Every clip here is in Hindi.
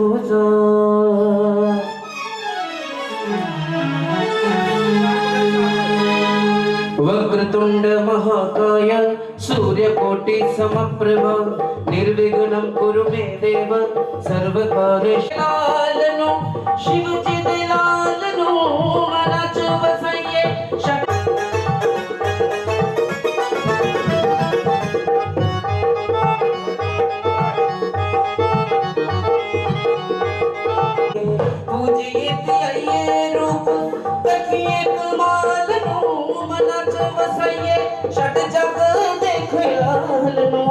पूजा। वक्रतुंड महाकाय सूर्यकोटि समप्रभ निर्विघ्नं कुरु मे देव सर्वकार्येषु लालनो शिवजी दे लालनो मनाच वसये पूजिए आइए रूप तकिए कमालनो मनाच वसये षट जग देखे लालनो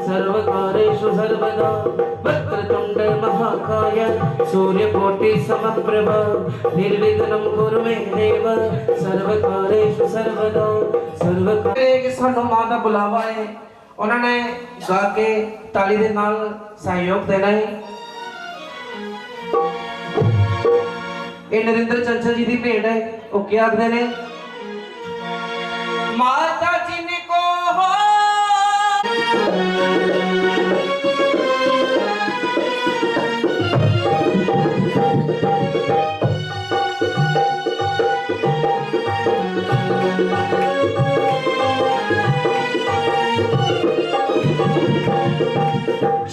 सर्वकारेषु सर्वदा वक्रतुंड महाकाय सूर्यकोटि समप्रभ निर्विघ्नं कुरु मे देव सर्वकारेषु सर्वदा सर्वकारे सानू मां दा बुलावा है उन्होंने गा के ताली दे नाल सहयोग देना है। ये नरेंद्र चंचल जी की भेंट है वो क्या आखते ने माता जी ने को हो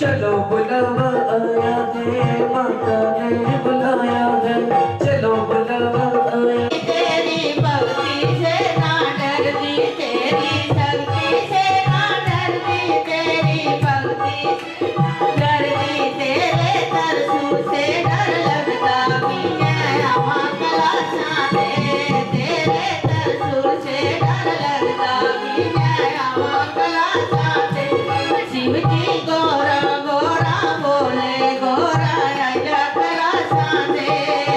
चलो बुलावा आया है माता ने बुलाया है चलो बुलावा आया। तेरी भक्ति से ना डरती तेरी शक्ति से ना डरती तेरी भक्ति डरती तेरे तरसू से डर लगता भी है हवा कला साथे तेरे तरसू से डर लगता भी है हवा कला साथे शिव जी गोरा गोरा बोले गोरा आया कला साथे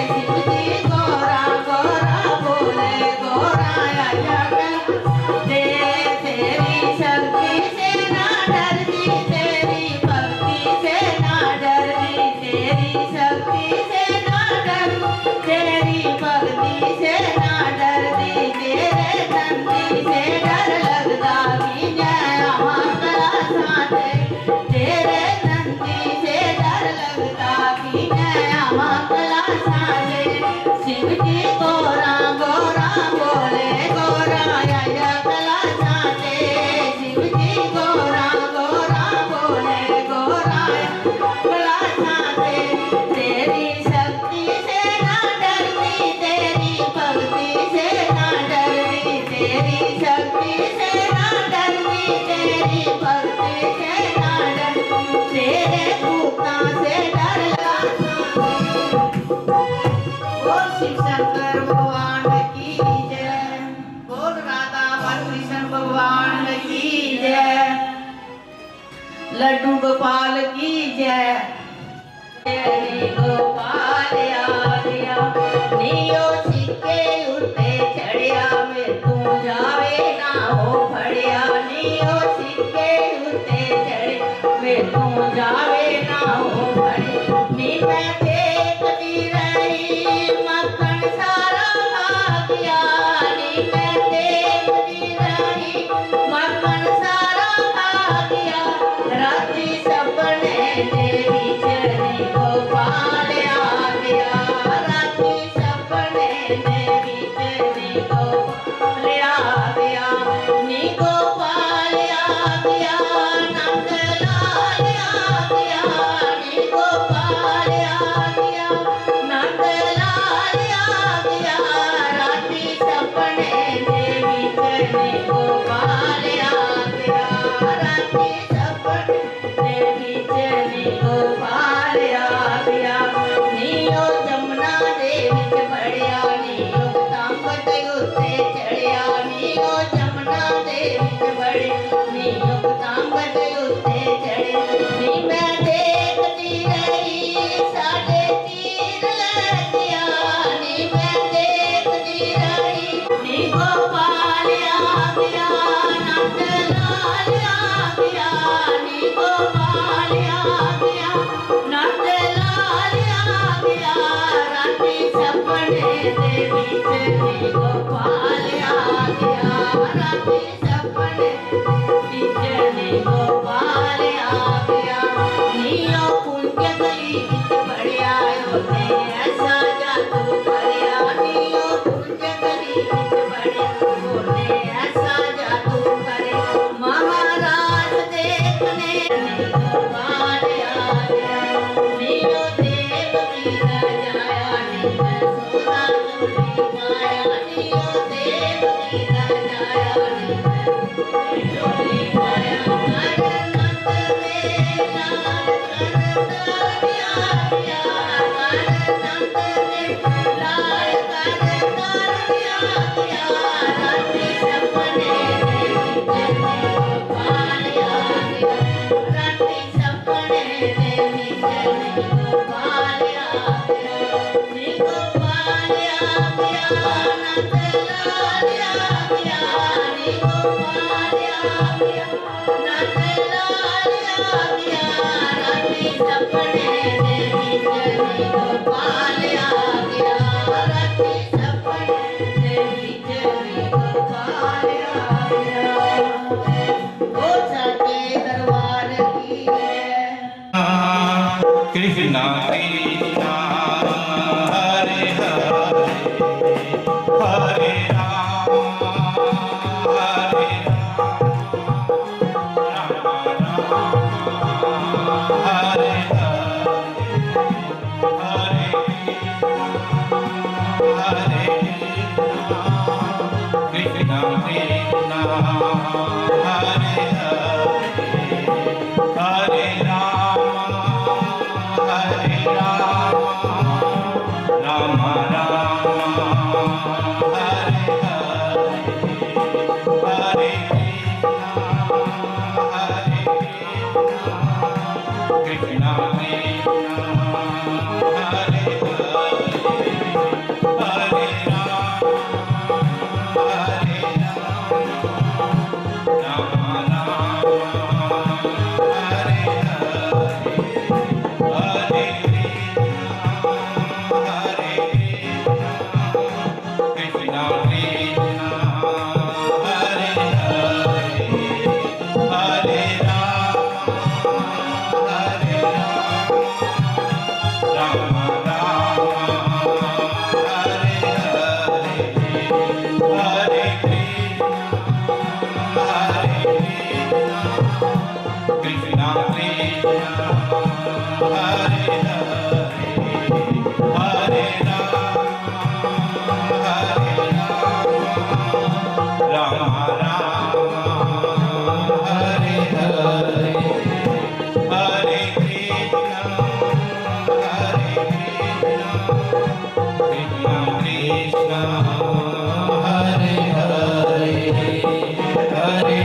शिव जी गोरा गोरा बोले गोरा आया कला तेरी शक्ति से ना डरती तेरी भक्ति से ना डरती तेरी शक्ति से ना डरती तेरी भक्ति से ना डरती तेरे नंदी से डर लगता भी जय हमारा कला साथे तेरे नंदी से डर लगता भी जय हमारा कला साथे शिव जी गोरा गोरा बोले गोरा आया कला साथे शिव जी गोरा गोरा बोले गोरा कला साथे तेरी शक्ति से ना डरती तेरी भक्ति से ना डरती तेरी शक्ति से ना डरती तेरी भक्ति से ना डरती तेरे भूता से डर लगता बोल शिव शंकर भगवान की जय बोल राधा कृष्ण भगवान की जय लड्डू गोपाल की जय तेरी गोपाल आ गया नियो सिक्के उठे चढ़िया में तू जावे ना हो फड़िया नियो सिक्के उठे चढ़े में तू जावे ना हो फड़िया नी मैं देखती रही मक्खन सारा खा गया नी मैं देखती रही मक्खन सारा खा गया राती सपने देवी चली गोपाल आ गया राती सपने देवी चली गोपाल आ गया नी गोपाल आ गया नंद लाल आ गया नी गोपाल आ गया नंद लाल आ गया राती सपने देवी चली गोपाल आ गया राती सपने देवी चली गोपाल आ गया नियो जमुना दे विच बड़िया नियो तांबट उत्ते चढ़िया नियो जमुना दे विच बड़े नियो तांबट उत्ते चढ़े नी मैं देखती रही साढ़े तीर लगिया नी मैं देखती रही नी गोपाल आ गया नंद लाल आ गया नी गोपाल आ गया नंद लाल आ गया राती सपने देवी चली गोपाल आ गया राती सपने देवी चली गोपाल आ गया नियो पुण्य गली कृष्णा कृष्णा हरे हरे हरे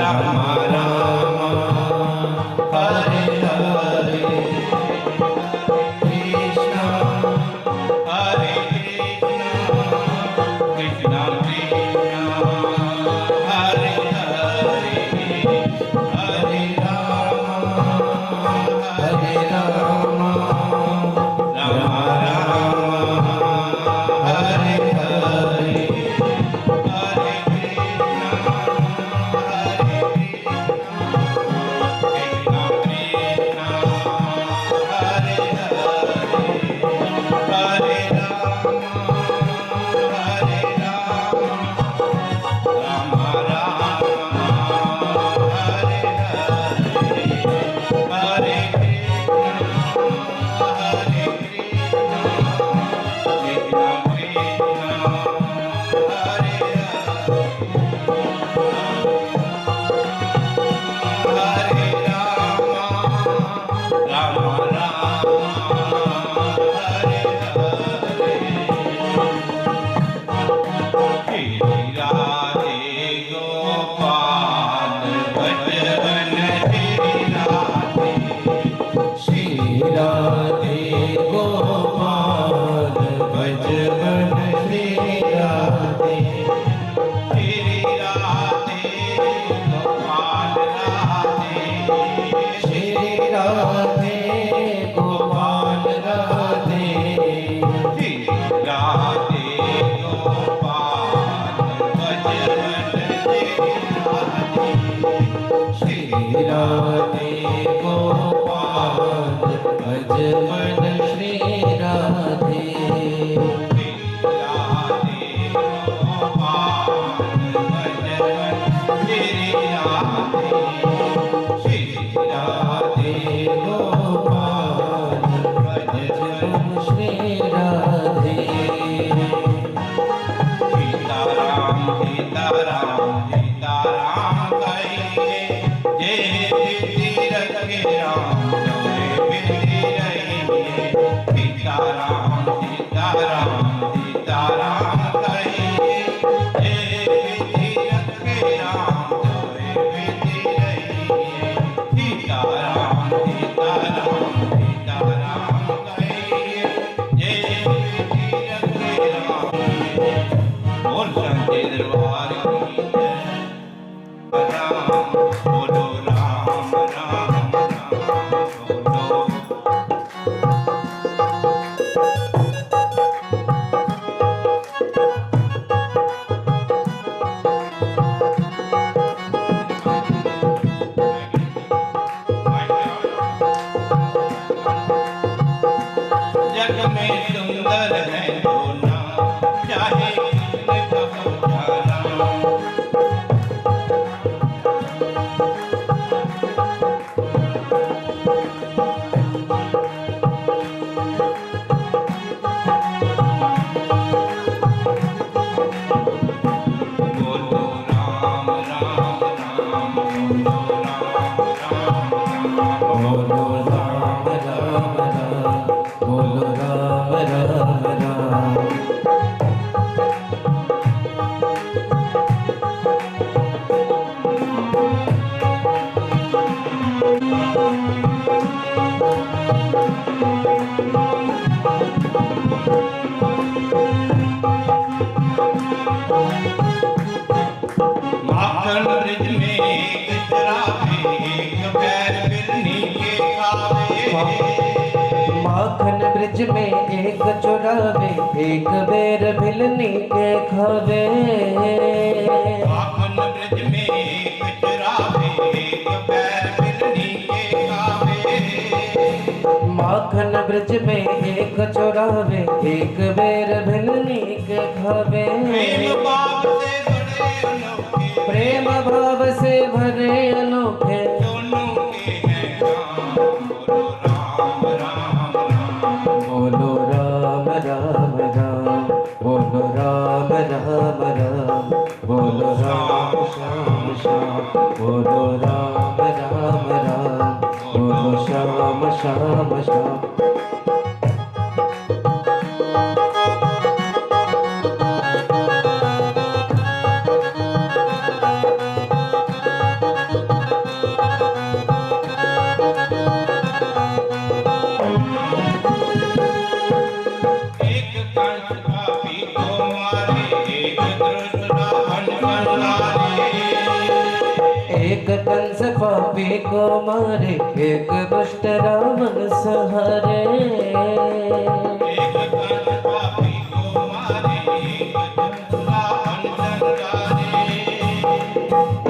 राम हरे राम हरे हरे हरे कृष्णा कृष्णा हरे हरे राम राम हरे कृष्णा हरे हरे सीताराम सीताराम सीताराम माखन ब्रिज में एक चुरावे, एक बेर भिलनी के खावे। माखन ब्रज में एक चुरावे, एक पैर बिलनी के खावे। माखन ब्रिज में एक चुरावे, एक बेर भिलनी के खावे। प्रेम भाव से भरे अनोखे, प्रेम भाव से भरे अनोखे, दोनों के हैं नाम। बोलो राम राम राम, बोलो राम राम राम, बोलो राम राम राम, बोलो राम श्याम श्याम, बोलो राम राम राम, बोलो श्याम श्याम श्याम। एक कंस पापी को मारे, एक दुष्ट रावण संहारे। एक कंस पापी को मारे, एक दुष्ट रावण सहारे। एक कंस पापी को मारे, एक दुष्ट रावण संहारे।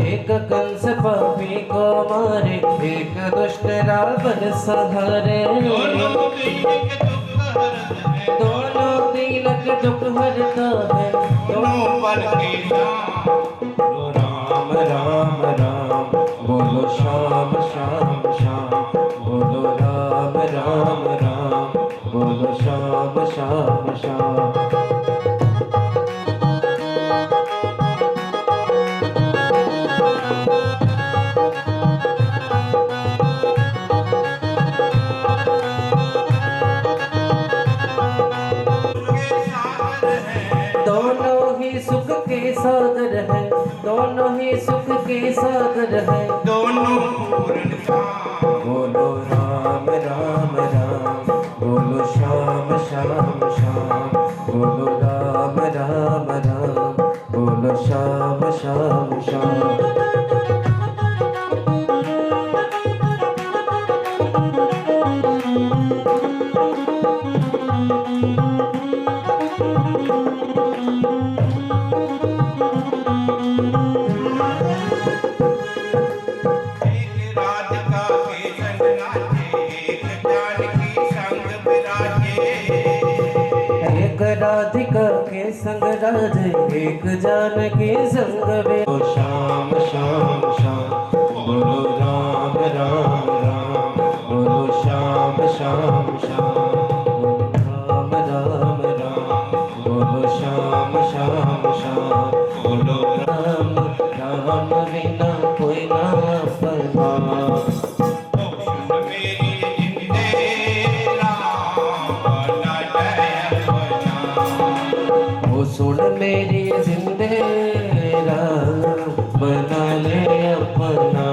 एक कंस पापी को मारे, एक दुष्ट रावण सहारे। दोनों दीनक दुख हरता है, दोनों दीनक दुख हरता है, दोनों बल के दाम। बोलो राम राम राम, बोलो श्याम श्याम श्याम, बोलो राम राम राम, बोलो श्याम श्याम श्याम। दोनों ही सुख के सागर है, दोनों ही सुख के सागर है। दोनों पूर्ण श्याम। बोलो राम राम राम, बोलो श्याम श्याम श्याम, बोलो राम राम राम, बोलो श्याम श्याम श्याम। एक राधिका के संग नाचे, एक जानकी संग विराजे। एक राधिका के संग राजे, एक जानकी संग वे। ओ श्याम श्याम श्याम, बोलो राम राम राम, बोलो श्याम श्याम श्याम, बोलो राम राम राम, बोलो श्याम श्याम श्याम, बोलो राम राम बिना कोई ना अपना। सुन मेरी जिंदे राम, बना जय बना। ओ सुन मेरी जिंदे राम, बना ले अपना।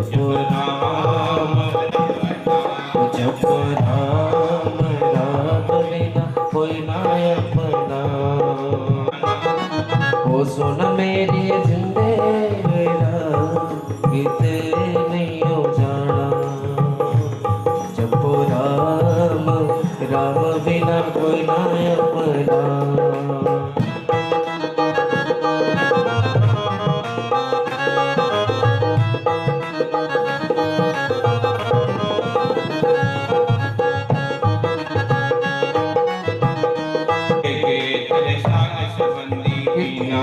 जप राम जप राम राम बिना कोई ना अपना। ओ सुन मेरी जिंदे राम, किते नहीं हो जाना। जप राम राम बिना कोई ना अपना। तेरे साग संबंधी कीना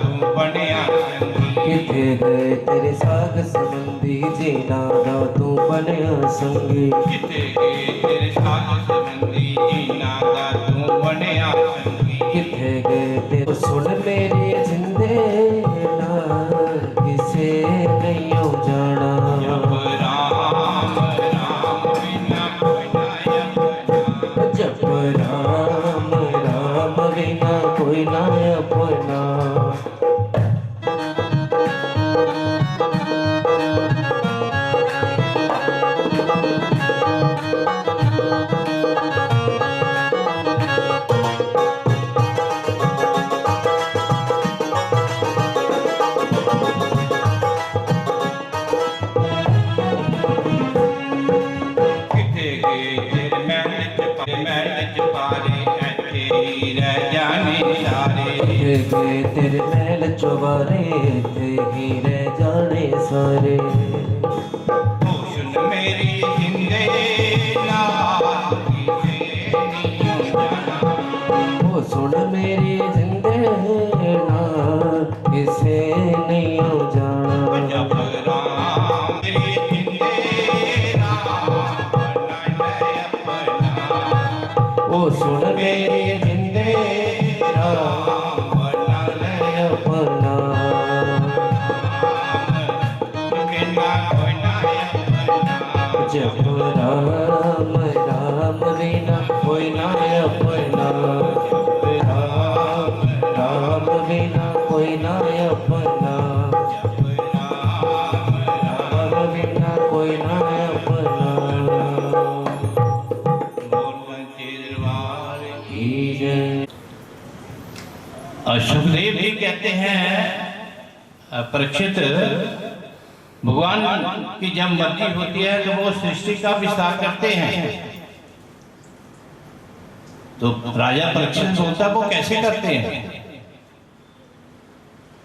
तू बनया संगी। किथे गए तेरे साग संबंधी, जीना दा तू बनया संगी। किथे गए तेरे साग संबंधी, जीना तू बनया संगी। किथे गए तेरे सुन मेरी जिंदे नाल, किसे नहीं हो जाना। जप राम राम बिना कोई ना अपना। जप राम राम बिना कोई ना अपना। गए तेरे महल चौबारे थे ही रह जाने सारे। ओ सुन मेरी जिंदे नाल किसे नहीं जाना। ओ सुन मेरी जिंदे नाल किसे नहीं जाना। जब राम मेरी जिंदे नाल नाले अपना। ओ सुन मेरी जिंदे राम नाले अपना। कहना कोई ना अपना। जब राम राम बिना कोई ना अपना। राम राम बिना कोई ना अपना। राम बिना कोई ना अपना। की जय। सुखदेव जी कहते हैं परीक्षित, भगवान की जब मर्जी होती है तो वो सृष्टि का विस्तार करते हैं। तो राजा परीक्षित सोचता वो कैसे करते हैं?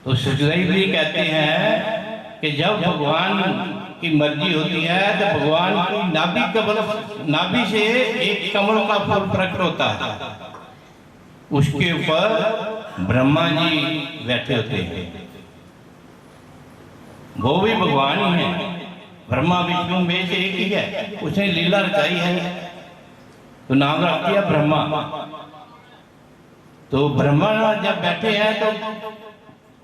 तो सुखदेव जी कहते हैं कि जब भगवान की मर्जी होती है तो भगवान की नाभि से एक कमल का फूल प्रकट होता है। उसके ऊपर ब्रह्मा जी बैठे होते हैं। वो भी भगवान ही है। ब्रह्मा विष्णु में से एक ही है। उसने लीला रचाई है तो नाम रख दिया ब्रह्मा। तो ब्रह्मा जब बैठे हैं तो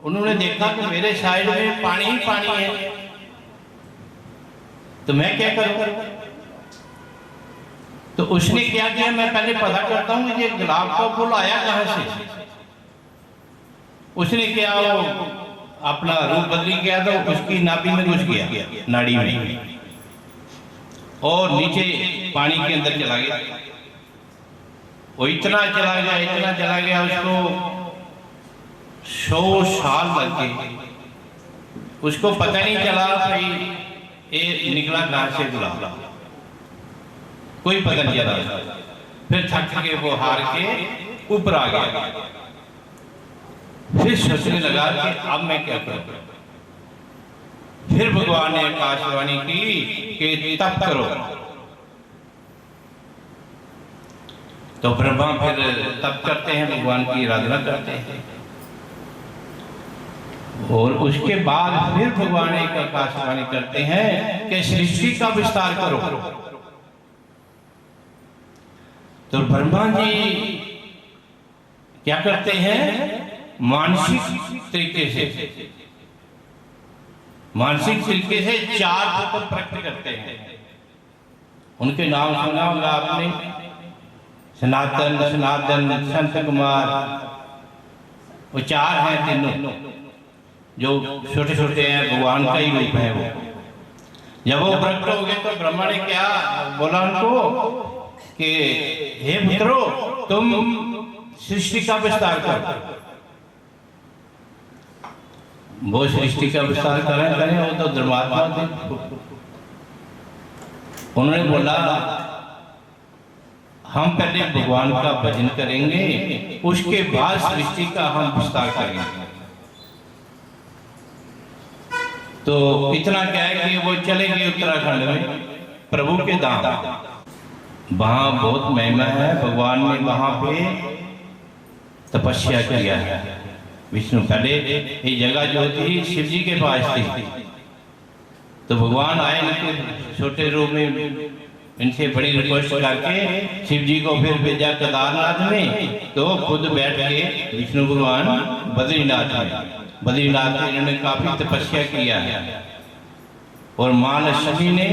उन्होंने देखा कि मेरे साइड में पानी ही पानी है, तो मैं क्या करूं? तो उसने क्या किया, मैं पहले पता करता हूं कि ये गुलाब का फूल आया कहां से। उसने क्या वो अपना रूप बदली किया तो उसकी नाभि में घुस गया, नाड़ी में, और नीचे पानी के अंदर चला गया। वो इतना चला गया उसको 100 साल लग गए। उसको पता नहीं चला भाई ये निकला कहां से गुलाब, कोई पता नहीं चला। फिर थक के वो हार के ऊपर आ गया। फिर सोचने लगा कि अब मैं क्या करूं। फिर भगवान ने आकाशवाणी की कि तप करो। तो ब्रह्मा फिर तप करते हैं, भगवान की आराधना करते हैं। और उसके बाद फिर भगवान एक आकाशवाणी करते हैं कि सृष्टि का विस्तार करो। तो ब्रह्मा जी क्या करते हैं, मानसिक तरीके से 4 तत्व प्रकट करते हैं। उनके नाम सुना होगा आपने, सनातन, संत कुमार, वो 4 हैं तीनों, जो छोटे छोटे हैं, भगवान का ही रूप है वो। जब वो प्रकट हो गए तो ब्रह्मा ने क्या बोला उनको कि हे पुत्रो, तुम सृष्टि का विस्तार करो। वो सृष्टि का विस्तार करें वो तो धर्मात्मा थे। उन्होंने बोला हम पहले भगवान का भजन करेंगे, उसके बाद सृष्टि का हम विस्तार करेंगे। तो इतना क्या है कि वो चले गए उत्तराखंड में प्रभु के धाम। वहां बहुत महिमा है। भगवान ने वहां पे तपस्या किया है। विष्णु पहले ये जगह जो थी शिव जी के पास थी, तो भगवान आए इनके छोटे रूप में, इनसे बड़ी रिक्वेस्ट करके शिव जी को फिर भेजा केदारनाथ में। तो खुद बैठ के विष्णु भगवान बद्रीनाथ में इन्होंने काफी तपस्या किया है। और मां लक्ष्मी ने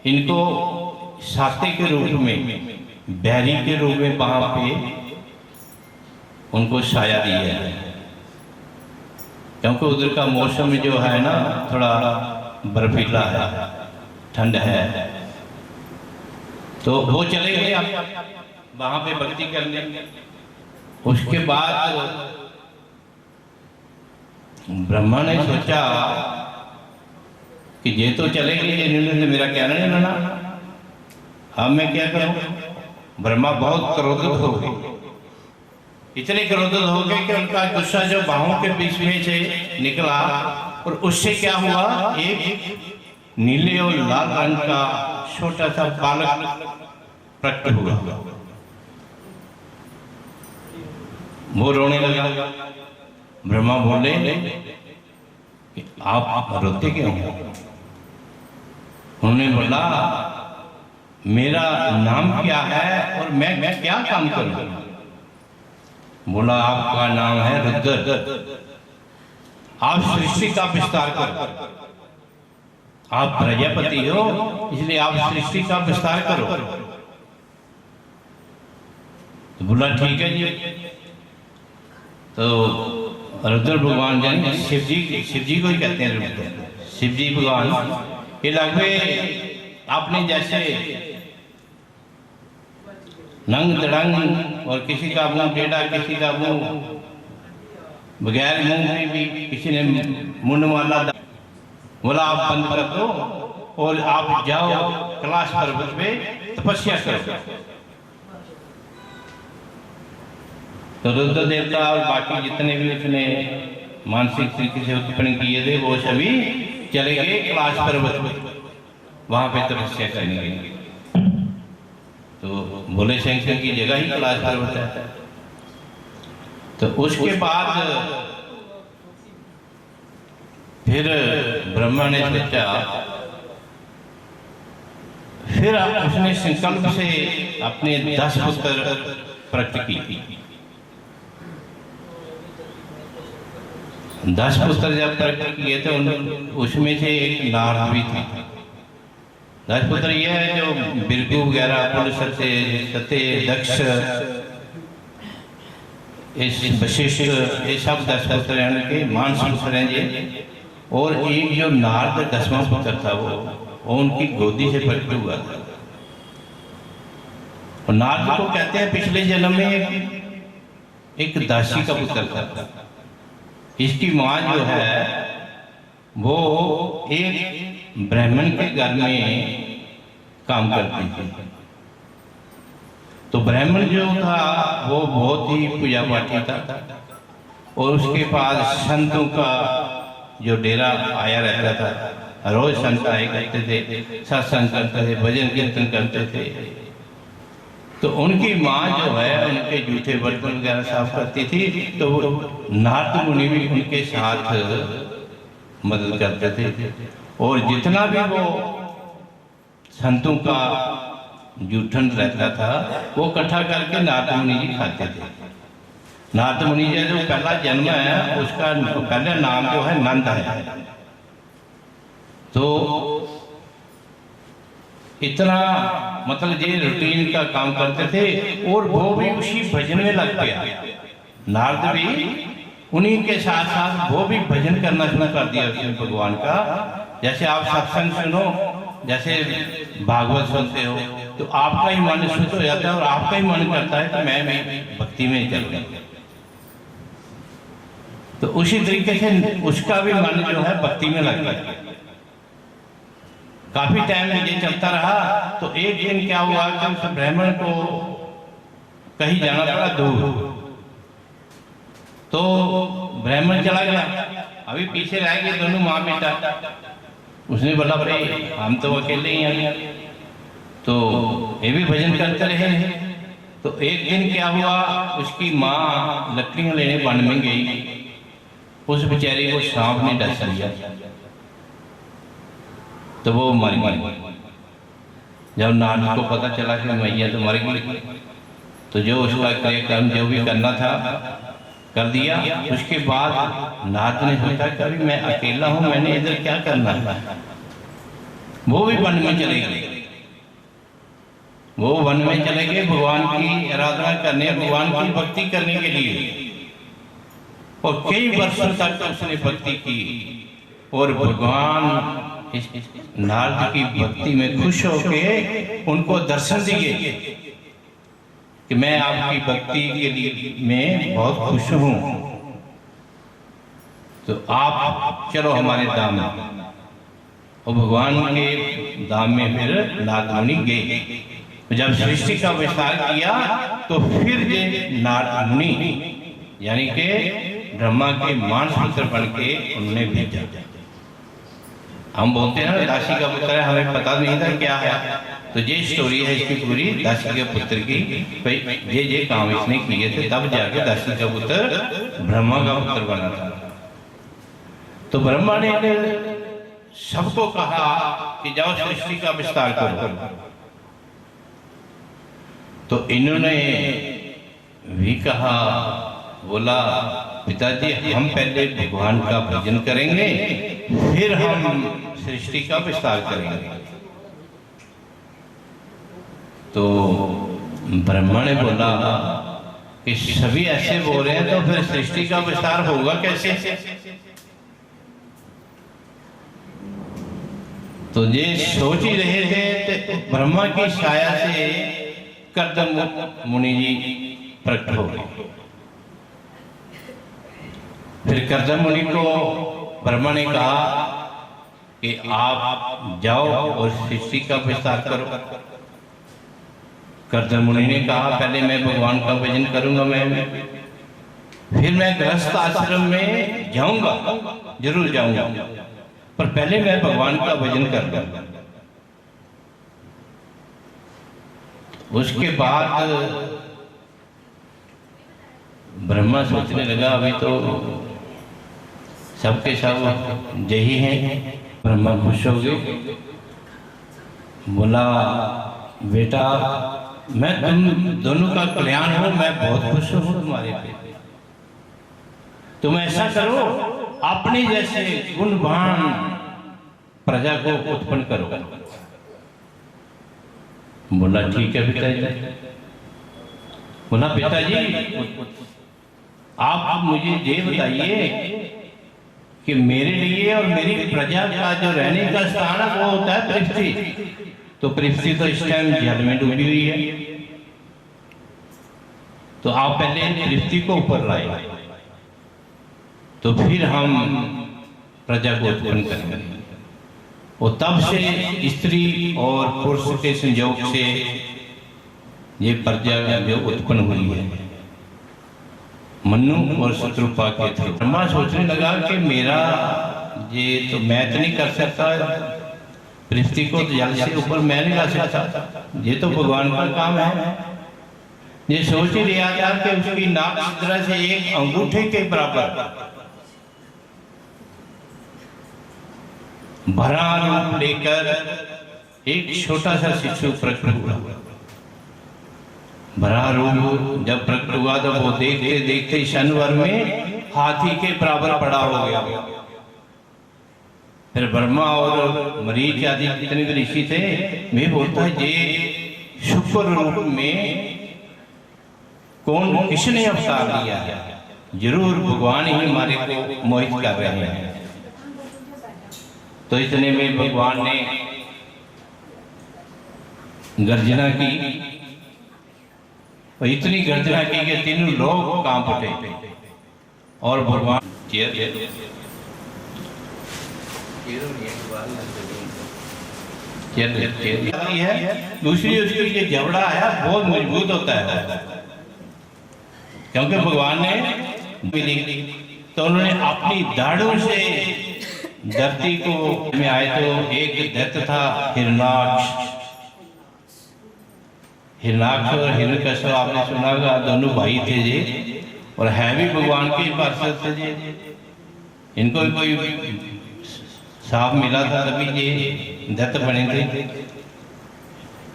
इनको साते के रूप में, बैरी के रूप में वहां पे उनको छाया दिया है। क्योंकि उधर का मौसम जो है ना थोड़ा बर्फीला है, ठंड है। तो वो चले गए वहां पे भक्ति करने। उसके बाद ब्रह्मा ने सोचा कि ये तो चले गए, इन्होंने मेरा कहना नहीं माना, अब मैं क्या करूं। ब्रह्मा बहुत क्रोधित हो गए। इतने क्रोधित हो गए कि उनका गुस्सा जो बाहों के बीच में से निकला और उससे क्या हुआ, एक नीले और लाल रंग का छोटा सा बालक प्रकट हुआ। वो रोने लगा। ब्रह्मा बोले कि आप रोते क्यों? उन्होंने बोला मेरा नाम क्या है और मैं क्या काम करूं? बोला आपका नाम है रुद्र, आप सृष्टि का विस्तार करो, आप प्रजापति हो इसलिए आप सृष्टि का विस्तार करो। तो बोला ठीक है जी। तो रुद्र भगवान जाने शिव जी को ही कहते हैं रुद्र, शिव जी भगवान ये लगभग आपने जैसे नंग दड़ंग और किसी का मुंह टेढ़ा, किसी का मुंह बगैर मुंह में भी किसी ने मुंड वाला, बोला आप बंद कर दो और आप जाओ कैलाश पर्वत पे तपस्या करो। तो रुद्र देवता और बाकी जितने भी उसने मानसिक तरीके से उत्पन्न किए थे वो सभी चले गए कैलाश पर्वत, वहां पे तपस्या करने गए। तो भोले शंकर की जगह ही कैलाश पर्वत है। तो उसके बाद फिर ब्रह्मा ने सोचा, फिर उसने संकल्प से अपने 10 पुत्र प्रकट किए। 10 पुत्र जब प्रकट किए थे उसमें से एक नारद भी था। 10 पुत्र ये है जो बिरगु वगैरह, पुलस्त्य, सत्य, दक्ष, वशिष्ठ, ये सब 10 पुत्र हैं उनके, मानस पुत्र हैं ये। और एक जो नारद 10वां पुत्र था वो उनकी गोदी से प्रकट हुआ था। और नारद को कहते हैं पिछले जन्म में एक दासी का पुत्र था। इसकी माँ जो है वो एक ब्राह्मण के घर में काम करती थी। तो ब्राह्मण जो था वो बहुत ही पूजा पाठी था और उसके पास संतों का जो डेरा आया रहता था। रोज संत आए करते थे, सत्संग करते थे, भजन कीर्तन करते थे। तो उनकी माँ जो है उनके जूठे बर्तन वगैरह साफ करती थी। तो नारद मुनि भी उनके साथ मदद करते थे और जितना भी वो संतों का जूठन रहता था वो इकट्ठा करके नारद मुनि जी खाते थे। नारद मुनि जी जो पहला जन्म है उसका पहला नाम जो है नंद है। तो इतना मतलब ये रूटीन का काम करते थे और वो भी उसी भजन में लग गया। नारद भी उन्हीं के साथ साथ वो भी भजन करना शुरू कर दिया उसने भगवान का। जैसे आप सत्संग सुनो, जैसे भागवत सुनते हो तो आपका ही मन शुद्ध हो जाता है और आपका ही मन करता है कि मैं भी भक्ति में चलूं। तो उसी तरीके से उसका भी मन जो है भक्ति में लग गया। काफी टाइम ये चलता रहा। तो एक दिन क्या हुआ कि उस ब्राह्मण को कहीं जाना पड़ा दूर। तो ब्राह्मण चला गया, अभी पीछे रह गए दोनों माँ बेटा। उसने बोला भाई हम तो अकेले ही हैं। तो ये भी भजन करते रहे। तो एक दिन क्या हुआ, उसकी माँ लकड़ियां लेने वन में गई। उस बेचारी को सांप ने डस लिया तो वो मर गई। जब नारद को पता चला कि मैया तो मर गई तो जो उसका क्रियाक्रम जो भी करना था कर दिया। उसके बाद नारद ने सोचा कि अभी मैं अकेला हूं, मैंने इधर क्या करना है। वो भी वन में चले गए। वो वन में चले गए भगवान की आराधना करने, भगवान की भक्ति करने के लिए। और कई वर्षों तक उसने भक्ति की और भगवान नारद की भक्ति में खुश होके उनको दर्शन दिए कि मैं आपकी भक्ति के लिए मैं बहुत खुश हूं, तो आप चलो हमारे धाम में। और भगवान के धाम में फिर नारद मुनि गए जब सृष्टि का विस्तार किया तो फिर ये नारद मुनि यानी कि ब्रह्मा के मानस पुत्र बन के उन्होंने भेजा। हम बोलते हैं ना दासी का पुत्र है, हमें पता नहीं था क्या है, तो ये स्टोरी है इसकी पूरी दासी के पुत्र की। भाई ये काम इसने किए थे, तब जाके दासी का पुत्र ब्रह्मा का पुत्र बना था। तो ब्रह्मा ने सबको कहा कि जाओ सृष्टि का विस्तार करो। तो इन्होंने भी कहा, बोला पिताजी हम पहले भगवान का भजन करेंगे फिर हम सृष्टि का विस्तार करेंगे। तो ब्रह्मा ने बोला कि सभी ऐसे बोल रहे हैं तो फिर सृष्टि का विस्तार होगा कैसे? तो ये सोच ही रहे थे तो ब्रह्मा की छाया से कर्दम मुनि जी प्रकट हो गए। फिर कर्दम मुनि को ब्रह्मा ने कहा कि आप जाओ और सृष्टि का विस्तार करो। कर्दम मुनि ने कहा पहले मैं भगवान का भजन करूंगा, फिर मैं गृहस्थ आश्रम में जाऊंगा, जरूर जाऊंगा, पर पहले मैं भगवान का भजन कर लूंगा। उसके बाद ब्रह्मा सोचने लगा अभी तो सबके सब यही हैं। ब्रह्मा खुश हो गए, बोला बेटा मैं तुम दोनों का कल्याण हो, मैं बहुत खुश हूँ तुम्हारे पे। तुम ऐसा करो अपनी जैसे गुणवान प्रजा को उत्पन्न करो। बोला ठीक है पिताजी। बोला पिताजी आप मुझे ये बताइए कि मेरे लिए और मेरी प्रजा का जो रहने का स्थान है वो होता है पृथ्वी। तो पृथ्वी तो इस टाइम जल में डूबी हुई है, तो आप पहले पृथ्वी को ऊपर लाए तो फिर हम प्रजा को उत्पन्न करेंगे। और तब से स्त्री और पुरुष के संयोग से ये प्रजा जो उत्पन्न हुई है मनु और शत्रुपा के थे। ब्रह्मा सोचने लगा कि मेरा ये तो मैं तो नहीं कर सकता, पृथ्वी को जल से ऊपर मैं नहीं ला सकता, ये तो भगवान का काम है। ये सोच ही लिया था कि उसकी नाक इस तरह से एक अंगूठे के बराबर भरा रूप लेकर एक छोटा सा शिशु प्रकट हुआ। भरा रूप जब प्रकट हुआ तो वो देखते देखते क्षण भर में हाथी के बराबर बड़ा हो गया। फिर ब्रह्मा और मरीच आदि जितने भी ऋषि थे वे बोलता है ये शुक्र रूप में कौन किसने अवतार लिया है, जरूर भगवान ही हमारे को मोहित कर रहे हैं। तो इतने में भगवान ने गर्जना की और इतनी गर्जना की कि तीनों लोग कांप उठे और भगवान है। दूसरी उसकी ये जबड़ा है बहुत मजबूत होता है, क्योंकि भगवान ने मिली तो उन्होंने अपनी दाढ़ों से धरती को में आए। तो एक दैत्य था हिरणाक्ष। हिरणाक्ष और हिरण्यकश्यप आपने सुना होगा, दोनों भाई थे जी और है भी भगवान के पार्षद थे जी। इनको भी कोई साफ मिला था तभी ये दैत्य बने थे।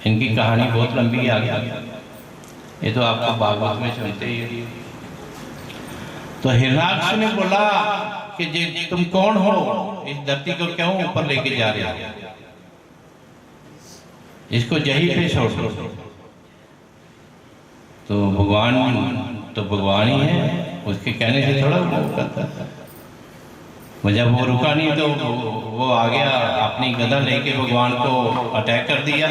इनकी कहानी बहुत लंबी आ गई, ये तो आपको भागवत में सुनते ही। तो हिरणाक्ष ने बोला कि जी तुम कौन हो, इस धरती को क्यों ऊपर लेके जा रहे हो, इसको यही पे छोड़ दो। तो भगवान ही है, उसके कहने से थोड़ा जब वो रुका नहीं तो वो आ गया अपनी गदा लेके भगवान को अटैक कर दिया।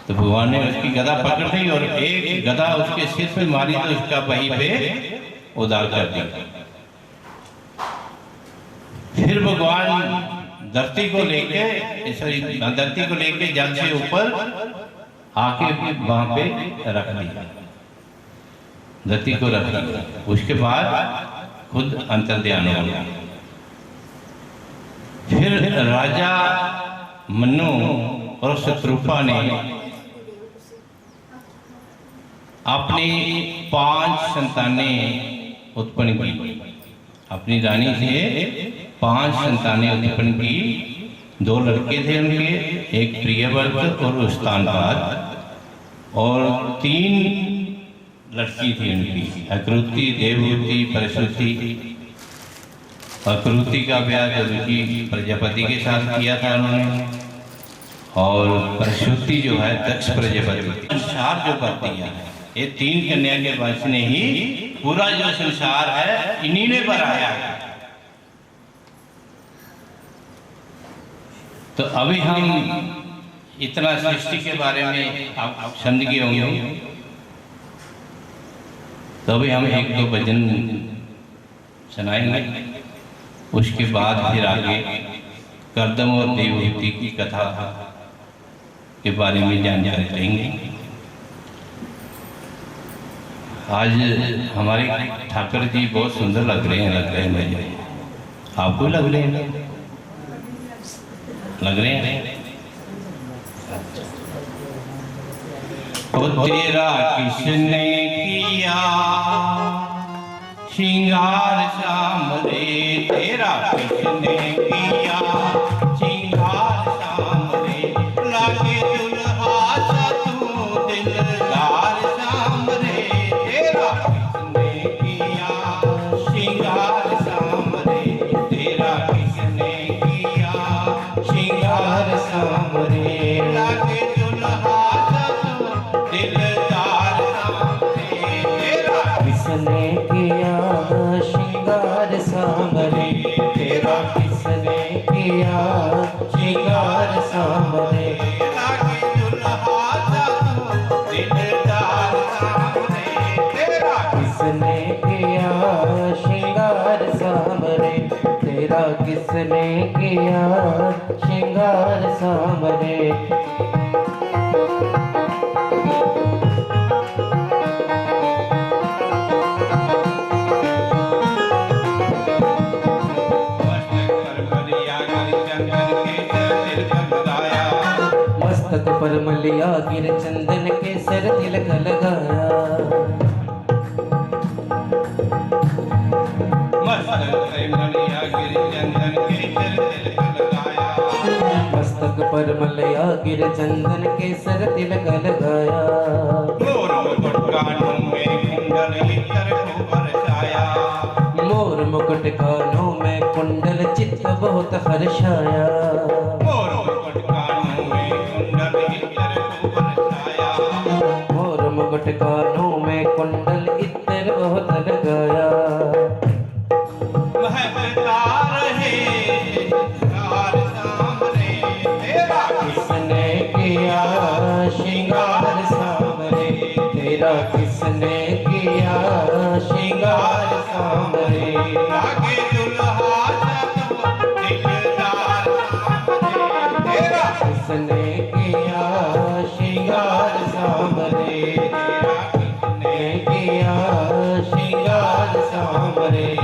तो भगवान ने उसकी गदा पकड़ ली और एक गदा उसके सिर पे मारी तो उसका वहीं पे उदार कर दिया। फिर भगवान धरती को लेके जल से ऊपर आके वहां पे रख दिया, गति को रख दिया। उसके बाद खुद अंतर्ध्यान हो गया। फिर राजा मनु और शत्रुपा ने अपनी 5 संतानें उत्पन्न की। अपनी रानी से 5 संतानें उत्पन्न की। 2 लड़के थे उनके, एक प्रियव्रत और उस्तानपाद, और 3 लड़की थी उनकी, अकृति, देवहूति, प्रसूति। अकृति का ब्याह ऋषि प्रजापति के साथ किया था उन्होंने, और प्रसूति जो है दक्ष प्रजापति। संसार जो कर दिया है, ये 3 कन्या के वंश ने ही पूरा जो संसार है इन्हीं ने बनाया है। तो अभी हम इतना सृष्टि के बारे में आप समझ गए होंगे, तो अभी हम 1-2 भजन सुनाएंगे। उसके बाद फिर आगे कर्दम और देवहूति की कथा के बारे में जानकारी देंगे। आज हमारे ठाकर जी बहुत सुंदर लग रहे हैं मुझे। आपको लग रहे हैं? लग रहे हैं? तो तेरा किसने किया श्रृंगार श्याम रे, तेरा किसने किया श्रृंगार श्याम रे, लागे दुल्हा सा तू दिलदार श्याम रे, तेरा किसने किया श्रृंगार श्याम रे, तेरा किसने किया श्रृंगार श्याम रे, लागे दुल्हा सा तू दिलदार श्याम रे, तेरा किसने किया श्रृंगार श्याम रे, तेरा किसने किया श्रृंगार श्याम रे, लागे दुल्हा सा तू दिलदार श्याम रे, तेरा किसने किया श्रृंगार श्याम रे, तेरा किसने किया श्रृंगार श्याम रे। मस्तक पर मलिया गिर चंदन के सर तिलक लगाया, मस्तक पर मलिया गिर चंदन के सर तिलक लगाया, मस्तक पर मलिया गिर चंदन के सर तिलक लगाया, मोर मुकुट कानों में कुंडल इत्र को बरसाया, मोर मुकुट कानों में कुंडल चित्त बहुत हर्षाया, मोर मुकुट कानों में कुंडल इत्र को बरसाया, मोर मुकुट कानों में कुंडल इत्र बहुत लगाया, महकता रहे श्रृंगार श्याम रे, तेरा किसने किया श्रृंगार श्याम रे, तेरा किसने किया श्रृंगार श्याम रे, लागे दुल्हा सा तू दिलदार श्याम रे, तेरा किसने किया श्रृंगार श्याम रे, तेरा किसने किया श्रृंगार श्याम रे।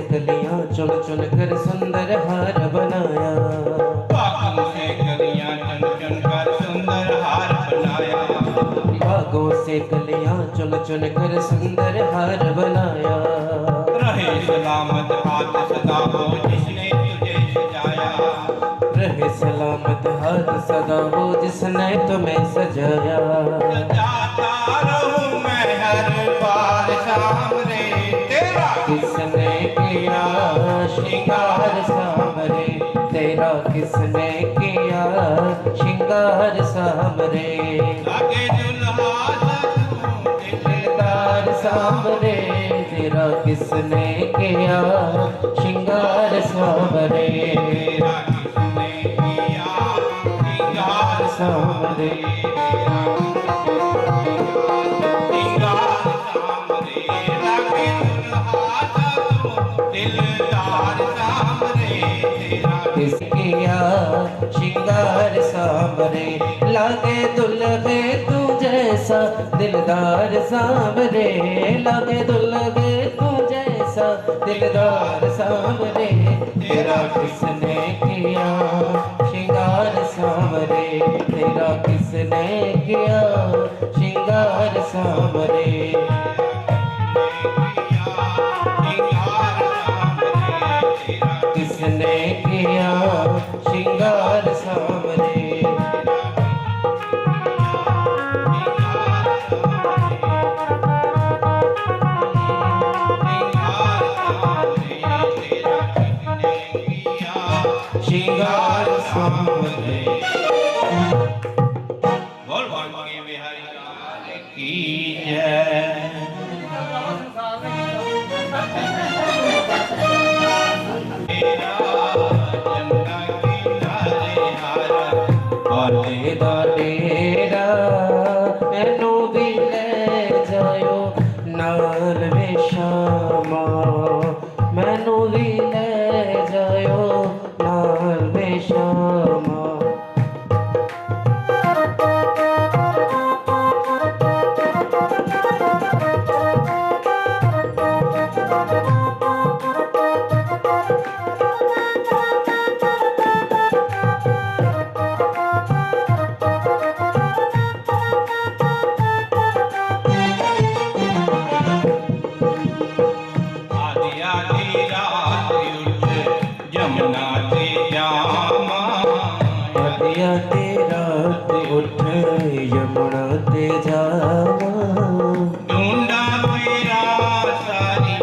कलियां चुन चुन कर सुंदर हार बनाया, बागों से कलियां चुन चुन कर सुंदर हार बनाया, बागों से कलियां चुन चुन कर सुंदर हार बनाया, रहे सलामत हाथ सदा वो जिसने तुझे सजाया, रहे सलामत हाथ सदा वो जिसने तुम्हें सजाया, सजाता रहूं मैं हर बार शाम रे, तेरा किसने किया श्रृंगार श्याम रे, तेरा किसने किया श्रृंगार सामरे लागे दुल्हा साधु दिलदार सामरे तेरा किसने किया श्रृंगार सामरे तेरा किसने किया श्रृंगार सामरे किस किया श्रृंगार सामरे लागे दुल्हे तू जैसा दिलदार सामरे लागे दुल्हे तू जैसा दिलदार सामरे तेरा किसने किया श्रृंगार सामरे तेरा किसने किया श्रृंगार सामरे किसने किया श्रृंगार सामरे श्रृंगार सामरे बोल बांके बिहारी लाल की जय वाले दा डेरा मैनू भी ले जायो नाल वे शामा मैनू भी ले जायो नाल वे शामा आधी रात उठ यमुना ते जावा ढूंढा तेरा सारी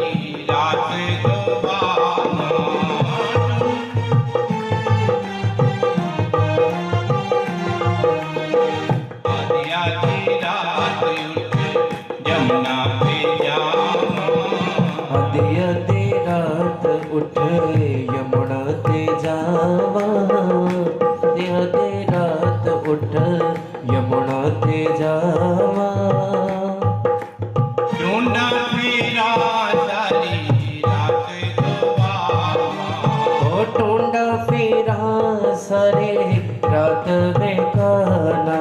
रात गवाना आधी रात उठ यमुना पे जावा आधी रात उठ यमुना ते जावा आधी रात उठ यमुना ते जावा ढूंढा तेरा सारी रात गवाना ओ टूंडा फिरा सारे रात बेगाना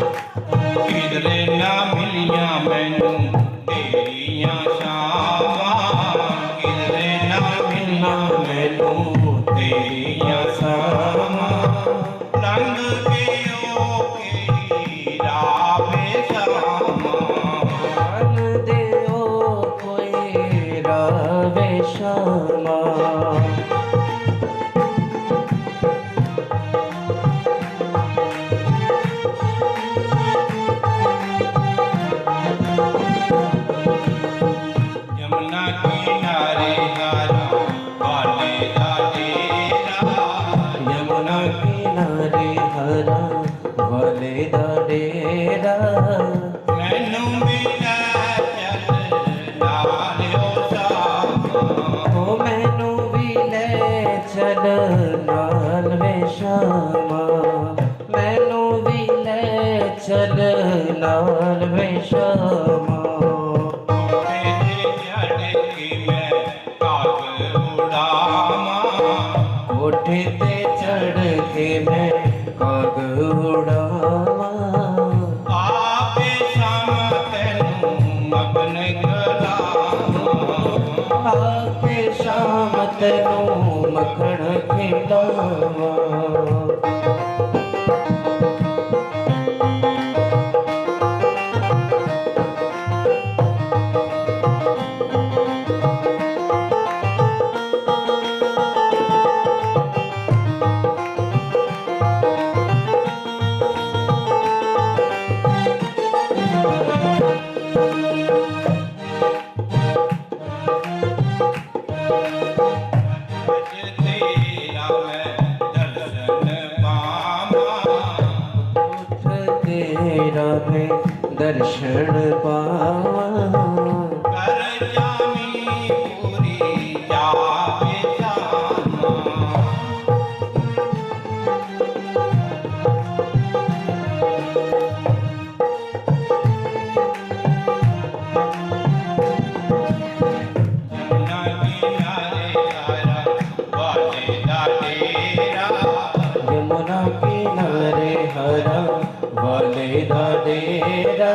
किधरे ना मिलिया मैनू तेरिया शामां किधरे ना मिलिया मैनू तेरिया शामां रंग के ओ के रावे शामां दे ओ कोई रावे शामा यमुना किनारे हारा वाले दा डेरा यमुना किनारे हरा वाले दा डेरा मैनू मिला चल नालियो शामां ओ मैनू भी ले चल नाल वे शामा मैनू भी ले चल नाल वे शामा कोठे ते चढ़ के मैं काग उड़ावा आपे शाम तेनू मगन करावा आके शाम तेनू मखण खिलावा दर्शन पावा कर जामी पूरी जावे जाना यमुना किनारे हरा वाले दा डेरा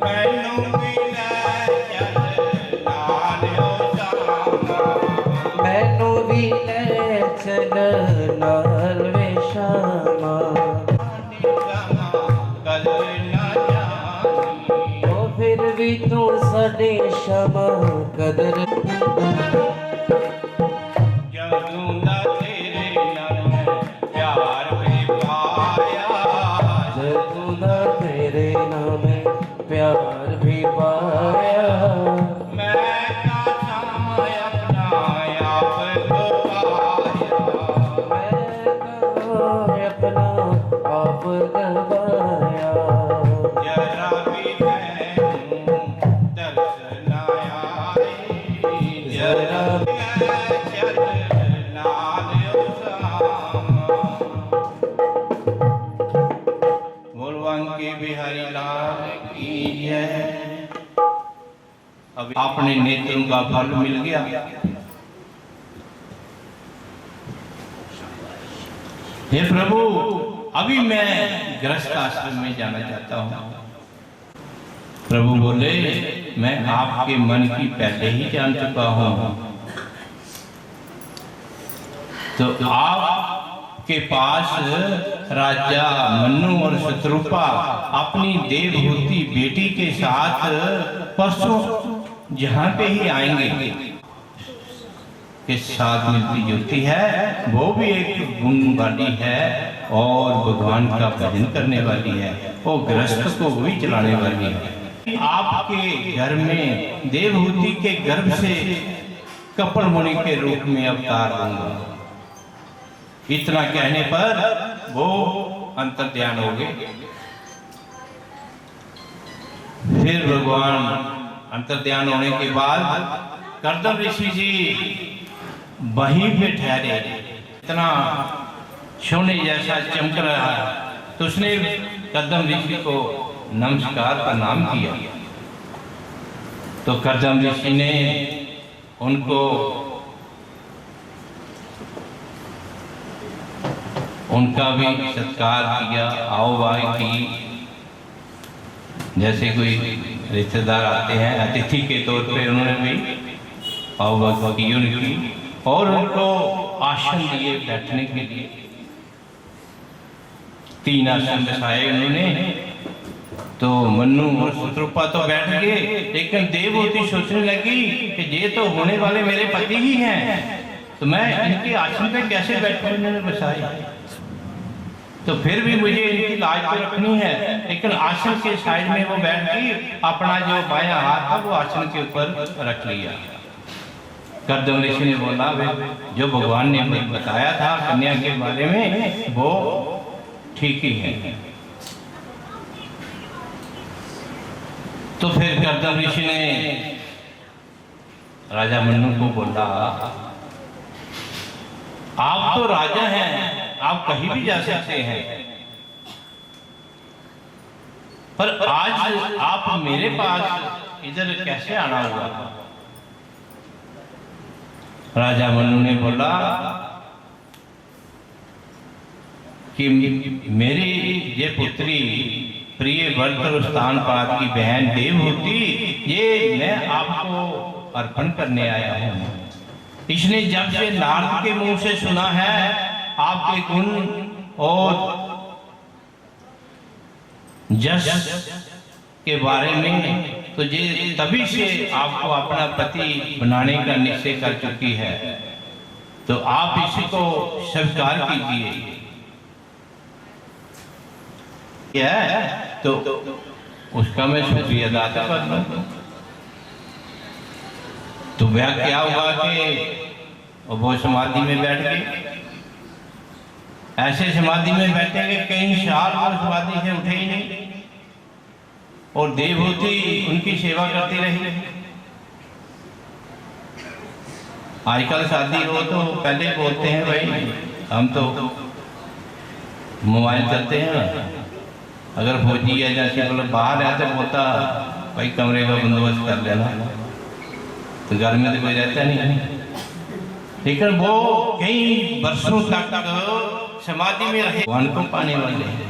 मैनू भी ले चल नाल ओ मैनू भी ले चल नाल वे शामा कल ना जानी ओ फिर भी तू साडे शामा कदर जदों दा तेरे नाल प्यार भी पाया जदों दा तेरे नाम प्यार भी पाया मैं का समय अपना आप गवाया मैं अपना आप गवाया जरा भी मैनू दर्शन आए जरा भी चल नाल बोलवांके बिहारी लाल की जय। अब अपने नेत्रों का फल मिल गया। हे प्रभु, अभी मैं गृहस्थ आश्रम में जाना चाहता हूँ। प्रभु बोले, मैं आपके मन की पहले ही जान चुका हूँ। तो आपके पास राजा मन्नू और शत्रुपा अपनी देवहूति बेटी के साथ परसों जहाँ पे ही आएंगे के साथ मिलती जुलती है, वो भी एक गुण वाली है और भगवान का भजन करने वाली है, वो गृहस्थ को भी चलाने वाली है। आपके घर में देवहूति के गर्भ से कपड़ मुनि के रूप में अवतार दूंगा। इतना कहने पर वो अंतर्ध्यान हो गए। फिर भगवान अंतर्ध्यान होने के बाद कर्दम ऋषि जी वहीं पे ठहरे। इतना सोने जैसा चमक रहा है, तो उसने कर्दम ऋषि को नमस्कार का नाम किया। तो कर्दम ऋषि ने उनको उनका भी सत्कार किया, आओ भाई की। जैसे कोई रिश्तेदार आते हैं अतिथि के तौर पे, उन्होंने भी आओ भाई की उनकी, और उनको आसन दिए बैठने के लिए। 3 आसन बिछाए उन्होंने। तो मन्नू और शत्रुपा तो बैठ गए, लेकिन देवहूति सोचने लगी कि ये तो होने वाले मेरे पति ही हैं, तो मैं इनके आसन पे कैसे बैठूं। इन्होंने बसाई, तो फिर भी मुझे इनकी लाज तो रखनी है। लेकिन आसन के साइड में वो बैठ गई, अपना जो बायां हाथ था वो आसन के ऊपर रख लिया। कर्दम ऋषि ने बोला, जो भगवान ने मुझे बताया था कन्या के बारे में वो ठीक ही है। तो फिर कर्दम ऋषि ने राजा मन्नू को बोला, आप तो राजा हैं, आप कहीं भी जा सकते हैं, पर आज आप मेरे पास इधर कैसे आना हुआ। राजा मन्नू ने बोला कि मेरी ये पुत्री प्रिय वर्त स्थान पाद की बहन देवहूति, ये मैं आपको अर्पण करने आया हूँ। इसने जब से नारद के मुंह से सुना है आपके गुण और जस के बारे में, तो ये तभी से आपको अपना पति बनाने का निश्चय कर चुकी है। तो आप इसी को स्वीकार कीजिए। तो उसका मैं शुक्रिया अदा कर लूं। तो वह क्या हुआ कि वो समाधि में बैठ गए। ऐसे समाधि में बैठेंगे कई साल और समाधि से उठे ही नहीं। और देवहूति उनकी सेवा करती रही। आजकल शादी हो तो पहले बोलते हैं भाई हम तो मोबाइल चलते हैं, अगर फौजी है जैसे मतलब बाहर है तो बोलता भाई कमरे का बंदोबस्त कर लेना, तो घर में तो कोई रहता नहीं। लेकिन वो कई वर्षों तक समाधि में रहे, भगवान को पाने वाले हैं।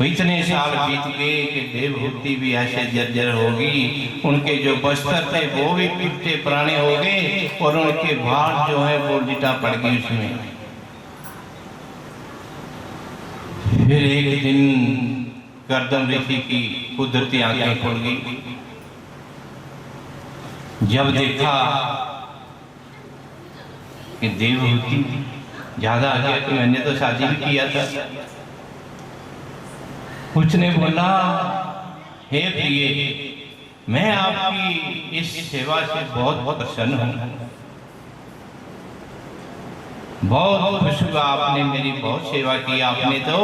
इतने साल बीत गए कि देवहूति भी ऐसे जर्जर होगी, उनके जो बस्तर थे वो भी टूटे पुराने हो गए और उनके भार जो है वो लिटा पड़ गई उसमें। फिर एक दिन कर्दम ऋषि की कुदरती आंखें खुल गई। जब देखा कि देवहूति ज्यादा आ गया, तो मैंने तो शादी भी किया था। उसने बोला हे प्रिय, मैं आपकी इस सेवा से बहुत प्रसन्न हूँ, बहुत खुश हुआ, आपने मेरी बहुत सेवा की। आपने तो